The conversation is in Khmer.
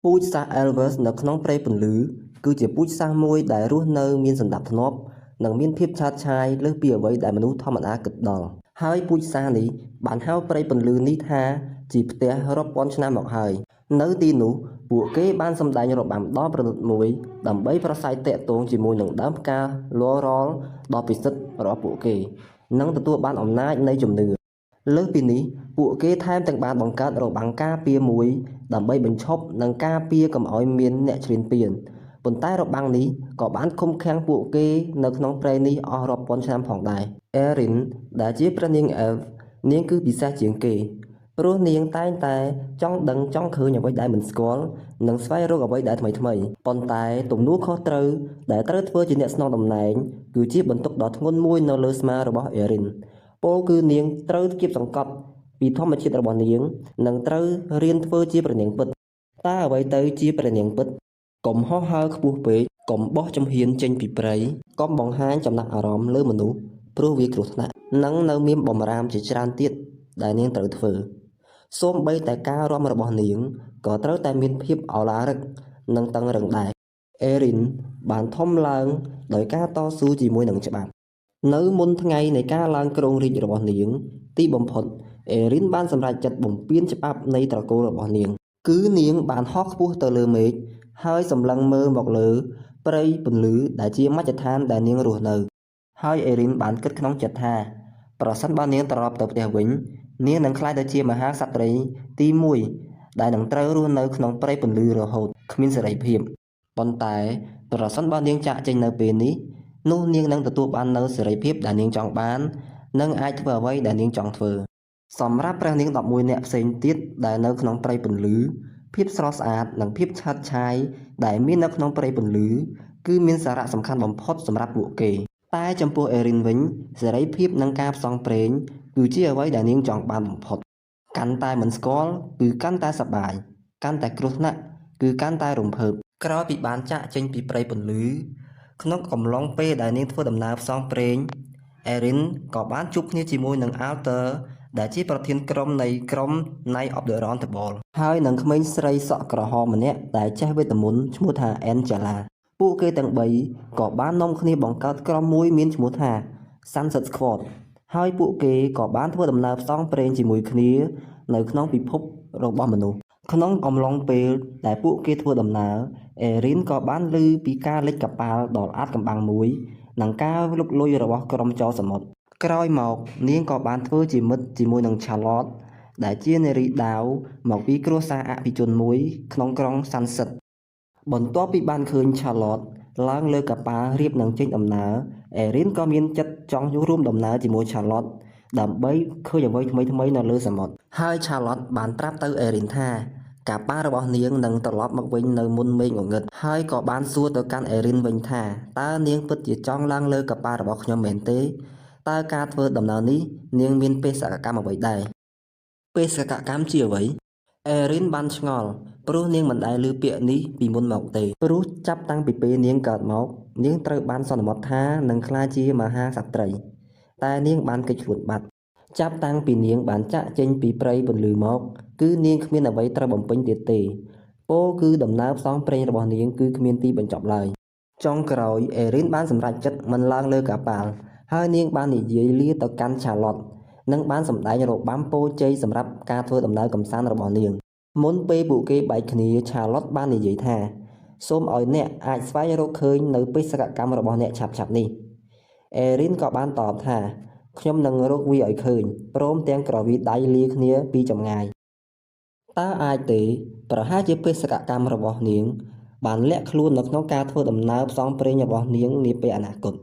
ពូជសាសន៍ Elves នៅក្នុងព្រៃពន្លឺគឺជាពូជសាសន៍មួយដែលរស់នៅមានសណ្ដាប់ធ្នាប់និងមានភាពឆើតឆាយលើសពីអ្វីដែលមនុស្សធម្មតាគិតដល់ហើយពូជសាសន៍នេះបានហៅព្រៃពន្លឺនេះថាជាផ្ទះរាប់ពាន់ឆ្នាំមកហើយនៅទីនោះពួកគេបានសម្ដែងរបាំដ៏ប្រណិតមួយដើម្បីប្រស័យទាក់ទងជាមួយនឹងដើមផ្កាលរលដ៏ពិសិដ្ឋរបស់ពួកគេនិងទទួលបានអំណាចនៃជំនឿលើសពីនេះពួកគេថែមទាំងបានបង្កើតរបាំងការពារមួយដើម្បីបញ្ឈប់និងការពារកុំឲ្យមានអ្នកឈ្លានពានប៉ុន្តែរបាំងនេះក៏បានឃុំឃាំងពួកគេនៅក្នុងព្រៃនេះអស់រាប់ពាន់ឆ្នាំផងដែរ Erin ដែលជាព្រះនាង Elf នាងគឺពិសេសជាងគេព្រោះនាងតែងតែចង់ដឹងចង់ឃើញអ្វីដែលមិនស្គាល់និងស្វែងរកអ្វីដែលថ្មីៗប៉ុន្តែទំនួលខុសត្រូវដែលត្រូវធ្វើជាអ្នកស្នងតំណែងគឺជាបន្ទុកដ៏ធ្ងន់មួយនៅលើស្មារបស់ Erin ពោលគឺនាងត្រូវគៀបសង្កត់ពីធម្មជាតិរបស់នាងនិងត្រូវរៀនធ្វើជាព្រះនាងពិតតើអ្វីទៅជាព្រះនាងពិតកុំហោះហើរខ្ពស់ពេកកុំបោះជំហានចេញពីព្រៃកុំបង្ហាញចំណាប់អារម្មណ៍លើមនុស្សព្រោះវាគ្រោះថ្នាក់និងនៅមានបំរាមជាច្រើនទៀតដែលនាងត្រូវធ្វើសូម្បីតែការរាំរបស់នាងក៏ត្រូវតែមានភាពឱឡារិកនិងតឹងរឹងដែរ Erin បានធំឡើងដោយការតស៊ូជាមួយនឹងច្បាប់នៅមុនថ្ងៃនៃការឡើងគ្រងរាជ្យរបស់នាងទីបំផុត Erin បានសម្រេចចិត្តបំពានច្បាប់នៃត្រកូលរបស់នាងគឺនាងបានហោះខ្ពស់ទៅលើមេឃហើយសម្លឹងមើលមកលើព្រៃពន្លឺដែលជាមជ្ឈដ្ឋានដែលនាងរស់នៅហើយ Erin បានគិតក្នុងចិត្តថាប្រសិនបើនាងត្រឡប់ទៅផ្ទះវិញនាងនឹងក្លាយទៅជាមហាក្សត្រីទី1ដែលនឹងត្រូវរស់នៅក្នុងព្រៃពន្លឺរហូតគ្មានសេរីភាពប៉ុន្តែប្រសិនបើនាងចាកចេញនៅពេលនេះនោះនាងនឹងទទួលបាននូវសេរីភាពដែលនាងចង់បាននិងអាចធ្វើអ្វីដែលនាងចង់ធ្វើសម្រាប់ព្រះនាង11នាក់ផ្សេងទៀតដែលនៅក្នុងព្រៃពន្លឺភាពស្រស់ស្អាតនិងភាពឆើតឆាយដែលមាននៅក្នុងព្រៃពន្លឺគឺមានសារៈសំខាន់បំផុតសម្រាប់ពួកគេតែចំពោះ Erin វិញសេរីភាពនិងការផ្សងព្រេងគឺជាអ្វីដែលនាងចង់បានបំផុតកាន់តែមិនស្គាល់គឺកាន់តែសប្បាយកាន់តែគ្រោះថ្នាក់គឺកាន់តែរំភើបក្រោយពីបានចាក់ចេញពីព្រៃពន្លឺក្នុងកំឡុងពេលដែលនាងធ្វើដំណើរផ្សងព្រេង Erin ក៏បានជួបគ្នាជាមួយនឹង Alter ដែលជាប្រធានក្រុមនៃក្រុម Knights of the Round Table ហើយនឹងក្មេងស្រីសក់ក្រហមម្នាក់ដែលចេះវេទមន្តឈ្មោះថា Angela ពួកគេទាំង3ក៏បាននាំគ្នាបង្កើតក្រុមមួយមានឈ្មោះថា Sunset Squad ហើយពួកគេក៏បានធ្វើដំណើរផ្សងព្រេងជាមួយគ្នានៅក្នុងពិភពរបស់មនុស្សក្នុងអំឡុងពេលដែលពួកគេធ្វើដំណើរ Erin ក៏បានឮពីការលិចកប៉ាល់ដ៏អាថ៌កំបាំងមួយនិងការលុកលុយរបស់ក្រុមចោរសមុទ្រក្រោយមកនាងក៏បានធ្វើជាមិត្តជាមួយនឹង Charlotte ដែលជានារីដាវមកពីគ្រួសារអភិជនមួយក្នុងក្រុង Sunset បន្ទាប់ពីបានឃើញ Charlotte ឡើងលើកប៉ាល់រៀបនឹងចេញដំណើរ Erin ក៏មានចិត្តចង់រួមដំណើរជាមួយ Charlotte ដើម្បីឃើញអ្វីថ្មីៗនៅលើសមុទ្រហើយ Charlotte បានប្រាប់ទៅ Erin ថាកប៉ាល់របស់នាងនឹងត្រឡប់មកវិញនៅមុនមេឃងងឹតហើយក៏បានសួរទៅកាន់ Erin វិញថាតើនាងពិតជាចង់ឡើងលើកប៉ាល់របស់ខ្ញុំមែនទេតើការធ្វើដំណើរនេះនាងមានបេសកកម្មអ្វីដែរបេសកកម្មជាអ្វី Erin បានឆ្ងល់ព្រោះនាងមិនដែលឮពាក្យនេះពីមុនមកទេព្រោះចាប់តាំងពីពេលនាងកើតមកនាងត្រូវបានសន្មតថានឹងក្លាយជាមហាក្សត្រីតែនាងបានគេចខ្លួនបាត់ចាប់តាំងពីនាងបានចាក់ចេញពីព្រៃពន្លឺមកគឺនាងគ្មានអ្វីត្រូវបំពេញទៀតទេពោលគឺដំណើរផ្សងព្រេងរបស់នាងគឺគ្មានទីបញ្ចប់ឡើយចុងក្រោយ Erin បានសម្រេចចិត្តមិនឡើងលើកប៉ាល់ហើយនាងបាននិយាយលាទៅកាន់ Charlotte និងបានសម្ដែងរបាំពោលជ័យសម្រាប់ការធ្វើដំណើរកម្សាន្តរបស់នាងមុនពេលពួកគេបែកគ្នា Charlotte បាននិយាយថាសូមឲ្យអ្នកអាចស្វែងរកឃើញនៅបេសកកម្មរបស់អ្នកឆាប់ៗនេះ Erin ក៏បានតបថាខ្ញុំនឹងរកវាឲ្យឃើញព្រមទាំងក្រវីដៃលាគ្នាពីចម្ងាយតើអាចទេប្រហែលជាបេសកកម្មរបស់នាងបានលាក់ខ្លួននៅក្នុងការធ្វើដំណើរផ្សងព្រេងរបស់នាងនាពេលអនាគត